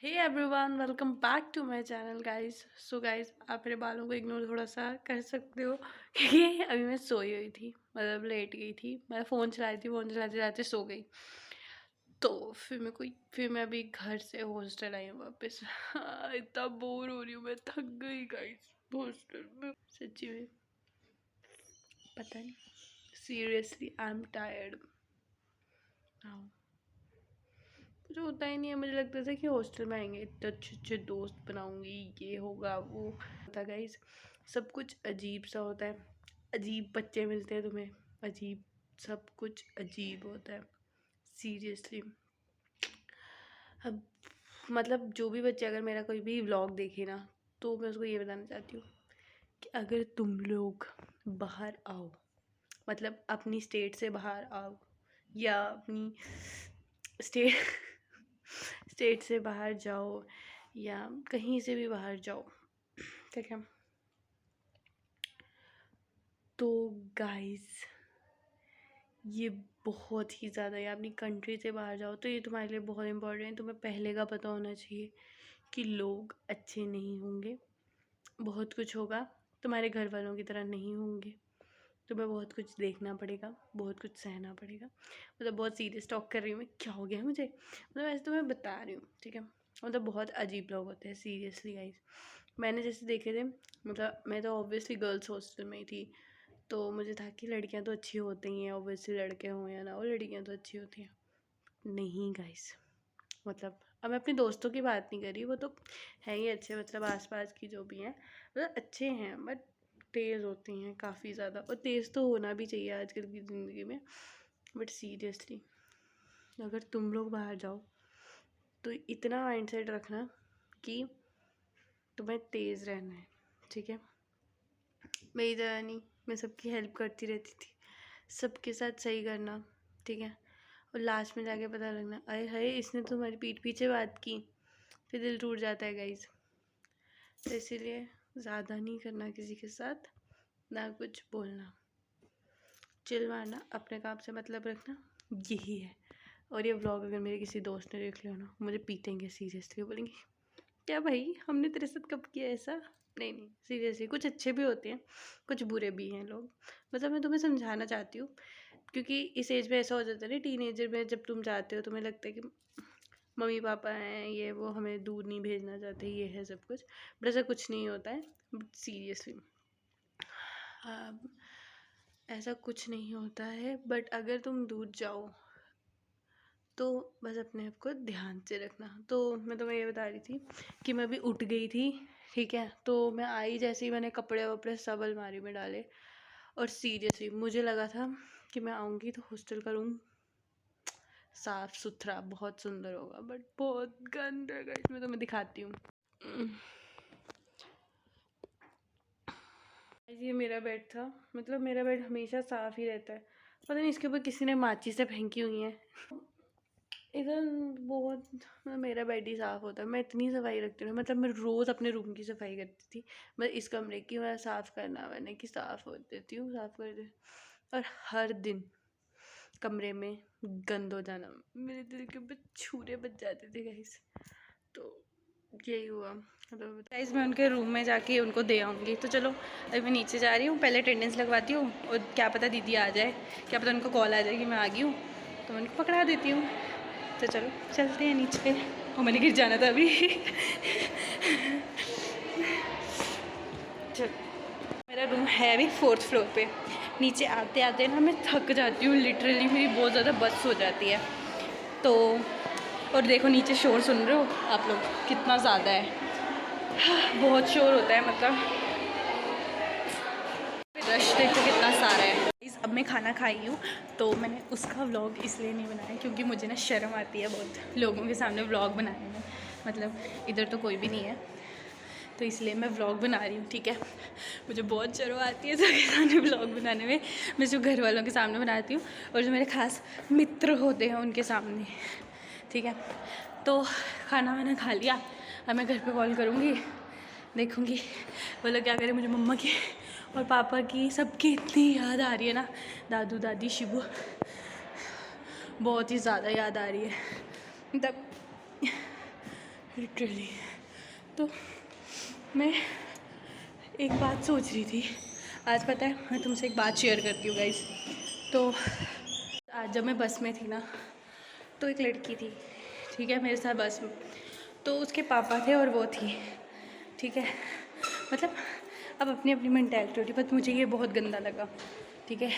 Hey everyone, welcome back to my channel guys. So guys, आप मेरे बालों को इग्नोर थोड़ा सा कर सकते हो क्योंकि अभी मैं सोई हुई थी, मतलब लेट गई थी। मैं फ़ोन चलाई थी, फ़ोन चलाते चलाते सो गई। तो फिर मैं अभी घर से हॉस्टल आई हूँ वापस। इतना बोर हो रही हूँ, मैं थक गई गाइस हॉस्टल में, सच्ची में। पता नहीं, सीरियसली आई एम टायर्ड। हाँ, कुछ होता ही नहीं है। मुझे लगता था कि हॉस्टल में आएंगे इतने अच्छे अच्छे दोस्त बनाऊंगी, ये होगा वो होता। गाइस, सब कुछ अजीब सा होता है। अजीब बच्चे मिलते हैं तुम्हें, अजीब सब कुछ अजीब होता है सीरियसली। अब मतलब जो भी बच्चे अगर मेरा कोई भी व्लॉग देखे ना, तो मैं उसको ये बताना चाहती हूँ कि अगर तुम लोग बाहर आओ, मतलब अपनी स्टेट से बाहर आओ या अपनी स्टेट स्टेट से बाहर जाओ या कहीं से भी बाहर जाओ, ठीक है। तो गाइस, ये बहुत ही ज़्यादा, या अपनी कंट्री से बाहर जाओ तो ये तुम्हारे लिए बहुत इम्पोर्टेंट है। तुम्हें पहले का पता होना चाहिए कि लोग अच्छे नहीं होंगे, बहुत कुछ होगा, तुम्हारे घर वालों की तरह नहीं होंगे। तुम्हें बहुत कुछ देखना पड़ेगा, बहुत कुछ सहना पड़ेगा। मतलब बहुत सीरियस टॉक कर रही हूँ मैं, क्या हो गया मुझे, मतलब ऐसे तो मैं बता रही हूँ, ठीक है। मतलब बहुत अजीब लोग होते हैं सीरियसली गाइस। मैंने जैसे देखे थे, मतलब मैं तो ऑब्वियसली गर्ल्स हॉस्टल में ही थी, तो मुझे था कि लड़कियां तो अच्छी होती ही हैं, ऑब्वियसली लड़के हों या ना हो, लड़कियां तो अच्छी होती हैं। नहीं गाइस, मतलब अब मैं अपने दोस्तों की बात नहीं कर रही, वो तो हैं ही अच्छे, मतलब आसपास की जो भी हैं मतलब अच्छे हैं, बट तेज़ होती हैं काफ़ी ज़्यादा। और तेज़ तो होना भी चाहिए आजकल की ज़िंदगी में। बट सीरियसली, अगर तुम लोग बाहर जाओ तो इतना माइंडसेट रखना कि तुम्हें तेज़ रहना है, ठीक है। मेरी तरह नहीं, मैं सबकी हेल्प करती रहती थी, सबके साथ सही करना, ठीक है। और लास्ट में जाके पता लगना, अरे हाय इसने तो हमारी पीठ पीछे बात की, फिर दिल टूट जाता है गाइज। तो इसीलिए ज़्यादा नहीं करना किसी के साथ, ना कुछ बोलना, चिल मारना, अपने काम से मतलब रखना, यही है। और ये व्लॉग अगर मेरे किसी दोस्त ने देख लिया ना, मुझे पीटेंगे सीरियसली, बोलेंगे क्या भाई हमने तेरे साथ कब किया ऐसा। नहीं नहीं, सीरियसली कुछ अच्छे भी होते हैं, कुछ बुरे भी हैं लोग। मतलब मैं तुम्हें समझाना चाहती हूँ, क्योंकि इस एज में ऐसा हो जाता है ना, टीनेजर में जब तुम जाते हो तुम्हें लगता है कि मम्मी पापा हैं, ये वो हमें दूर नहीं भेजना चाहते, ये है सब कुछ। बट ऐसा कुछ नहीं होता है, बट सीरियसली ऐसा कुछ नहीं होता है। बट अगर तुम दूर जाओ तो बस अपने आप को ध्यान से रखना। तो मैं तुम्हें ये बता रही थी कि मैं अभी उठ गई थी, ठीक है। तो मैं आई, जैसे ही मैंने कपड़े वपड़े सब अलमारी में डाले, और सीरियसली मुझे लगा था कि मैं आऊँगी तो हॉस्टल का रूम साफ़ सुथरा बहुत सुंदर होगा, बट बहुत गंदा है गाइस। मैं तुम्हें दिखाती हूँ। ये मेरा बेड था, मतलब मेरा बेड हमेशा साफ़ ही रहता है, पता नहीं इसके ऊपर किसी ने माचिस से फेंकी हुई है। इधर बहुत, मतलब मेरा बेड ही साफ़ होता है, मैं इतनी सफाई रखती हूँ, मतलब मैं रोज़ अपने रूम की सफाई करती थी। बस इस कमरे की मैं साफ़ करना, मैंने कि साफ़ हो देती हूँ, साफ़ कर दे। और हर दिन कमरे में गंद हो जाना, मेरे दिल के ऊपर छुरे बज जाते थे गाइस। तो यही हुआ। तो गाइस, मैं उनके रूम में जाके उनको दे आऊँगी। तो चलो अभी मैं नीचे जा रही हूँ, पहले अटेंडेंस लगवाती हूँ, और क्या पता दीदी आ जाए, क्या पता उनको कॉल आ जाए कि मैं आ गई हूँ, तो मैं उनको पकड़ा देती हूँ। तो चलो चलते हैं नीचे, और मैंने गिर जाना था अभी। चलो, मेरा रूम है अभी 4th फ्लोर पे। नीचे आते आते ना मैं थक जाती हूँ, लिटरली मेरी बहुत ज़्यादा बस हो जाती है। तो और देखो नीचे शोर सुन रहे हो आप लोग, कितना ज़्यादा है, बहुत शोर होता है, मतलब रश देखो कितना सारा है। अब मैं खाना खाई हूँ, तो मैंने उसका व्लॉग इसलिए नहीं बनाया क्योंकि मुझे ना शर्म आती है बहुत लोगों के सामने व्लॉग बनाने में, मतलब इधर तो कोई भी नहीं है, तो इसलिए मैं व्लॉग बना रही हूँ, ठीक है। मुझे बहुत शर्म आती है सबके सामने व्लॉग बनाने में। मैं जो घर वालों के सामने बनाती हूँ, और जो मेरे खास मित्र होते हैं उनके सामने, ठीक है। तो खाना मैंने खा लिया, अब मैं घर पे कॉल करूँगी, देखूँगी वो लोग क्या करें। मुझे मम्मा की और पापा की सबकी इतनी याद आ रही है ना, दादू दादी शिबू, बहुत ही ज़्यादा याद आ रही है। मतलब लिटरली। तो मैं एक बात सोच रही थी आज, पता है मैं तुमसे एक बात शेयर करती हूँ गाइस। तो आज जब मैं बस में थी ना, तो एक लड़की थी, ठीक है, मेरे साथ बस में। तो उसके पापा थे और वो थी, ठीक है। मतलब अब अपनी अपनी मेंटैलिटी होती है, बट मुझे ये बहुत गंदा लगा, ठीक है।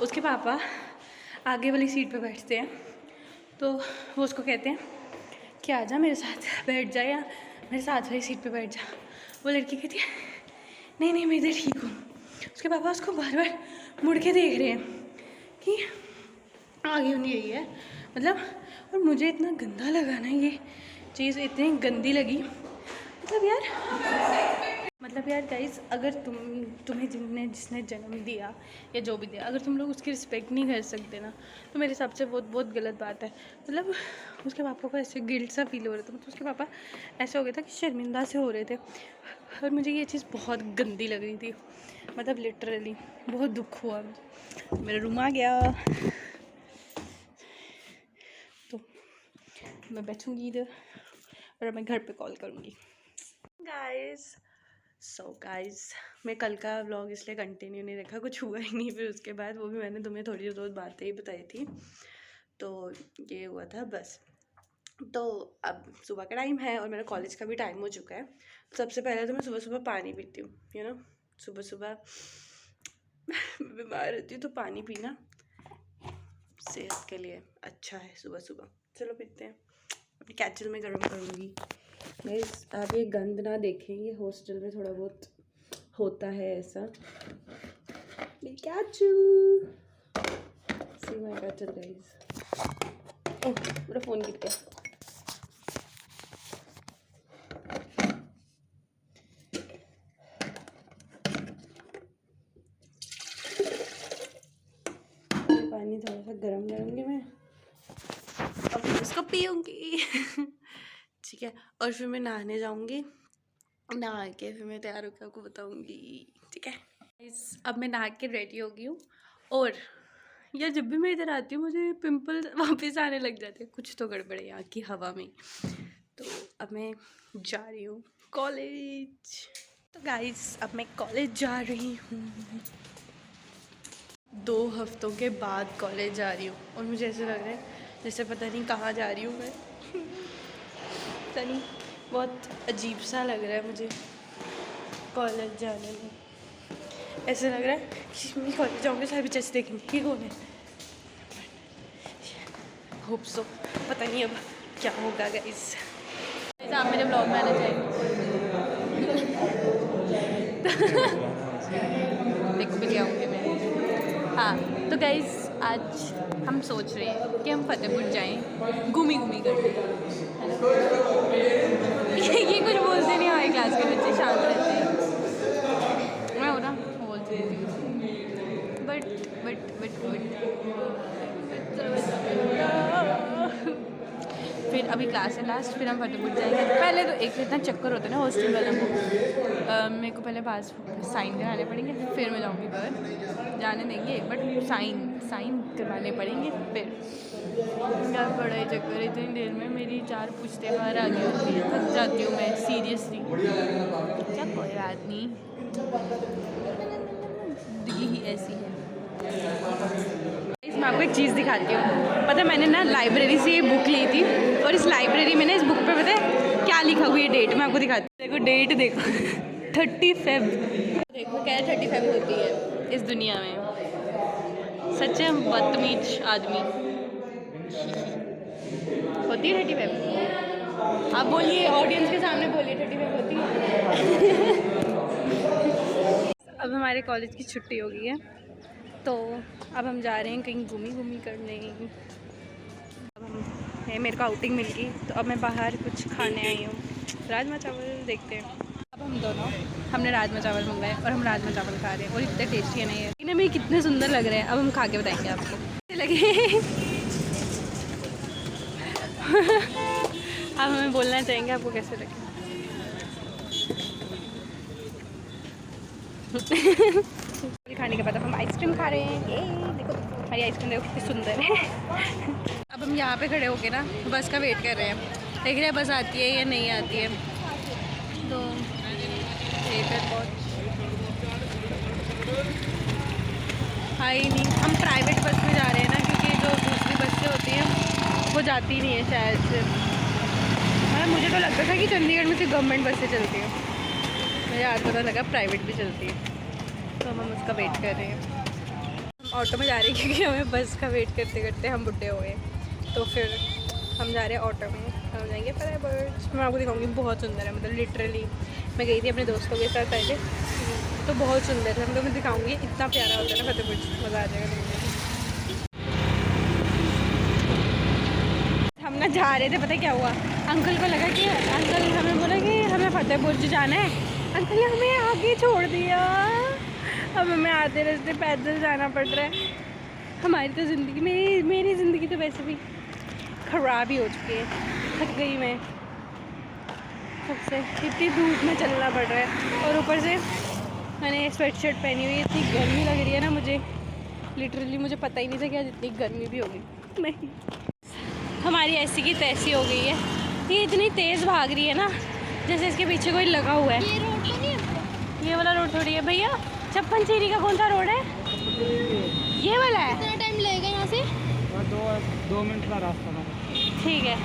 उसके पापा आगे वाली सीट पे बैठते हैं, तो वो उसको कहते हैं कि आजा मेरे साथ बैठ जा, या मेरे साथ वाली सीट पे बैठ जा। वो लड़की कहती है नहीं नहीं मैं इधर ठीक हूँ। उसके पापा उसको बार बार मुड़ के देख रहे हैं कि आगे होनी रही है, मतलब। और मुझे इतना गंदा लगा ना, ये चीज़ इतनी गंदी लगी। मतलब यार गाइस, अगर तुम्हें जिसने जन्म दिया या जो भी दिया, अगर तुम लोग उसकी रिस्पेक्ट नहीं कर सकते ना, तो मेरे हिसाब से बहुत बहुत गलत बात है। मतलब उसके पापा को ऐसे गिल्ट सा फील हो रहा था, मतलब उसके पापा ऐसे हो गया था कि शर्मिंदा से हो रहे थे, और मुझे ये चीज़ बहुत गंदी लग रही थी। मतलब लिटरली बहुत दुख हुआ। मेरा रूम आ गया, तो मैं बैठूँगी इधर और मैं घर पे कॉल करूँगी। गाइस मैं कल का व्लॉग इसलिए कंटिन्यू नहीं रखा, कुछ हुआ ही नहीं फिर उसके बाद, वो भी मैंने तुम्हें थोड़ी बहुत बातें ही बताई थी। तो ये हुआ था बस। तो अब सुबह का टाइम है और मेरा कॉलेज का भी टाइम हो चुका है। सबसे पहले तो मैं सुबह सुबह पानी पीती हूँ, यू नो, सुबह सुबह बीमार रहती हूँ तो पानी पीना सेहत के लिए अच्छा है सुबह सुबह। चलो पीते हैं। अपनी कैचल में गर्म करूँगी। गाइस आप ये गंद ना देखें, ये हॉस्टल में थोड़ा बहुत होता है ऐसा। मेरी कैचल, सी माय कैचल गाइस। ओह मेरा फ़ोन गिर गया। पानी थोड़ा सा गर्म करूँगी मैं, अब इसको पीऊँगी ठीक है। और फिर मैं नहाने जाऊँगी, नहा के फिर मैं तैयार होकर आपको बताऊँगी, ठीक है। अब मैं नहा के रेडी हो गई हूँ, और यार जब भी मैं इधर आती हूँ मुझे पिंपल वापस आने लग जाते हैं। कुछ तो गड़बड़ है यहाँ की हवा में। तो अब मैं जा रही हूँ कॉलेज। तो गाइस अब मैं कॉलेज जा रही हूँ, 2 हफ्तों के बाद कॉलेज जा रही हूँ, और मुझे ऐसे लग रहा है जैसे पता नहीं कहाँ जा रही हूँ मैं पता नहीं, बहुत अजीब सा लग रहा है मुझे कॉलेज जाने में। ऐसे लग रहा है कि मैं कॉलेज जाऊँगी सारे बच्चे देखेंगे ये कौन है। होप सो, पता नहीं अब क्या होगा गाइस। आप मेरे ब्लॉग में आना चाहिए देखो भी आऊँगी मैं। हाँ तो गाइस आज हम सोच रहे हैं कि हम फतेहपुर जाएं घूमी करने, है ना। ये कुछ बोलते नहीं, हमारी क्लास के बच्चे शांत रहते हैं। मैं हो ना बोलती रहती हूँ, बट फिर अभी क्लास है लास्ट, फिर हम फतेहपुर जाएंगे। पहले तो एक इतना चक्कर होता है ना हॉस्टल वालों को, मेरे को पहले पास साइन कराने पड़ेंगे, फिर मैं जाऊँगी घर। जाने देंगे बट साइन करवाने पड़ेंगे। फिर क्या बड़ा ही चक्कर है, इतनी देर में मेरी 4 पुश्ते बाहर आ गई होती है, थक जाती हूँ मैं सीरियसली। क्या कोई बात नहीं, जिंदगी ही ऐसी है। मैं आपको एक चीज़ दिखाती हूँ। पता है मैंने ना लाइब्रेरी से ये बुक ली थी, और इस लाइब्रेरी में ना इस बुक पे पता है क्या लिखा हुआ है, डेट मैं आपको दिखाती हूँ। देखो डेट देखो 30 फेब। देखो क्या 30 फेब होती है इस दुनिया में। सच है बदतमीज आदमी होती है 30 फेब। आप बोलिए ऑडियंस के सामने बोलिए 30 फेब होती है अब हमारे कॉलेज की छुट्टी हो गई है, तो अब हम जा रहे हैं कहीं घूमी करने। अब हम मेरे को आउटिंग मिल गई, तो अब मैं बाहर कुछ खाने आई हूँ, राजमा चावल देखते हैं। अब हम दोनों हमने राजमा चावल मंगाए और हम राजमा चावल खा रहे हैं, और इतने टेस्टी है ना ये, इन्हें में कितने सुंदर लग रहे हैं। अब हम खा के बताएंगे आपको कैसे लगे अब हमें बोलना चाहेंगे आपको कैसे लगे खाने के बाद अब हम आइसक्रीम खा रहे हैं। ये देखो हमारी आइसक्रीम देखो कितनी सुंदर है अब हम यहाँ पे खड़े होके ना बस का वेट कर रहे हैं। देख रहे हैं बस आती है या नहीं आती है। तो बहुत आई नहीं, हम प्राइवेट बस में जा रहे हैं ना, क्योंकि जो दूसरी बसें होती हैं वो जाती नहीं है शायद से। मतलब मुझे तो लगता था कि चंडीगढ़ में सिर्फ गवर्नमेंट बसें चलती हैं, मुझे आज पता लगा प्राइवेट भी चलती है। तो हम उसका वेट कर रहे हैं। हम ऑटो में जा रहे हैं क्योंकि हमें बस का वेट करते करते हम बुढ़े हो गए। तो फिर हम जा रहे हैं ऑटो में, हम जाएंगे फतेहपुर। मैं आपको दिखाऊंगी, बहुत सुंदर है, मतलब लिटरली मैं गई थी अपने दोस्तों के साथ पहले, तो बहुत सुंदर है। मतलब मैं दिखाऊंगी, इतना प्यारा होता है ना फतेहपुर, मज़ा आ जाएगा। हम ना जा रहे थे, पता क्या हुआ, अंकल को लगा कि अंकल हमें बोला कि हमें फतेहपुर जाना है, अंकल ने हमें आगे छोड़ दिया। अब हमें आधे रास्ते पैदल जाना पड़ रहा है। हमारी तो ज़िंदगी, मेरी ज़िंदगी तो वैसे भी ख़राब ही हो चुकी है, थक गई मैं सबसे, इतनी धूप में चलना पड़ रहा है। और ऊपर से मैंने स्वेट शर्ट पहनी हुई है, इतनी गर्मी लग रही है ना मुझे, लिटरली मुझे पता ही नहीं था कि आज इतनी गर्मी भी होगी। नहीं, हमारी ऐसी की तैसी हो गई है, ये इतनी तेज़ भाग रही है ना जैसे इसके पीछे कोई लगा हुआ है। ये रोड तो नहीं है, ये वाला रोड थोड़ी है भैया। छप्पन चीरी का कौन सा रोड है? ये वाला है। कितना टाइम लगेगा यहाँ से? 2 मिनट का रास्ता था। ठीक है,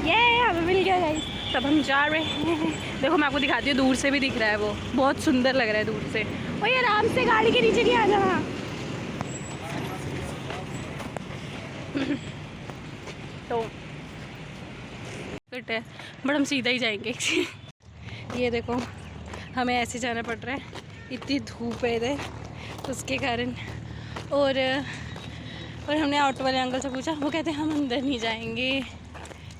ये हमें मिल गया गाइस। तब हम जा रहे हैं। देखो मैं आपको दिखाती हूँ, दूर से भी दिख रहा है, वो बहुत सुंदर लग रहा है दूर से। और ये आराम से गाड़ी के नीचे नहीं आ जाना। तो है बट हम सीधा ही जाएंगे। ये देखो हमें ऐसे जाना पड़ रहा है, इतनी धूप है इधर उसके कारण। और हमने ऑटो वाले अंकल से पूछा, वो कहते हैं हम अंदर नहीं जाएंगे,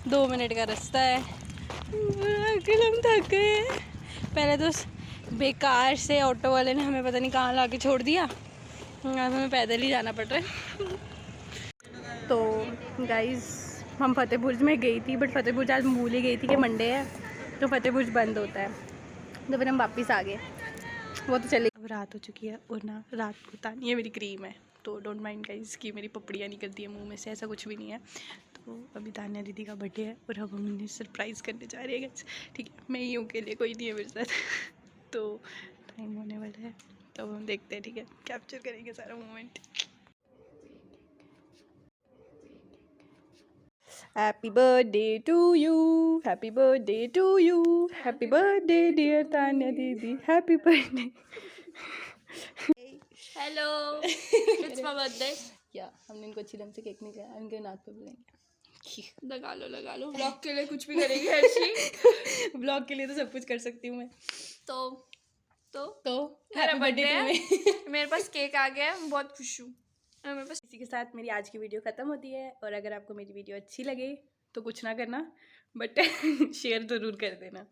2 मिनट का रास्ता है। अंकल हम थक गए हैं। पहले तो बेकार से ऑटो वाले ने हमें पता नहीं कहाँ ला के छोड़ दिया, अब हमें पैदल ही जाना पड़ रहा है। तो गाइस हम फतेहपुर में गई थी, बट फतेहपुर आज भूल ही गई थी कि मंडे है तो फतेहपुर बंद होता है, तो फिर हम वापस आ गए। वो तो चले, अब रात हो चुकी है और ना रात को तानी, ये मेरी क्रीम है तो डोंट माइंड गाइस कि मेरी पपड़ियाँ निकलती है मुंह में से, ऐसा कुछ भी नहीं है। तो अभी तानिया दीदी का बर्थडे है और अब हम उन्हें सरप्राइज़ करने जा रहे हैं गाइस। ठीक है, मैं ही हूँ के लिए, कोई नहीं है मेरे साथ। तो टाइम होने वाला है, तो हम देखते हैं, ठीक है, कैप्चर करेंगे सारा moment. Happy birthday to you, happy birthday to you, happy birthday dear Tanya दीदी, happy birthday. Hello, it's my birthday. या हमने इनको अच्छी ढंग से केक नहीं खाया, इनके नाक पे बुलाएंगे। लगा लो व्लॉग के लिए कुछ भी करेंगे हर्षी। ब्लॉग के लिए तो सब कुछ कर सकती हूँ मैं। तो मेरा बर्थडे है, मेरे पास केक आ गया है, मैं बहुत खुश हूँ। मेरे पास इसी के साथ मेरी आज की वीडियो ख़त्म होती है। और अगर आपको मेरी वीडियो अच्छी लगे तो कुछ ना करना, बट शेयर ज़रूर कर देना।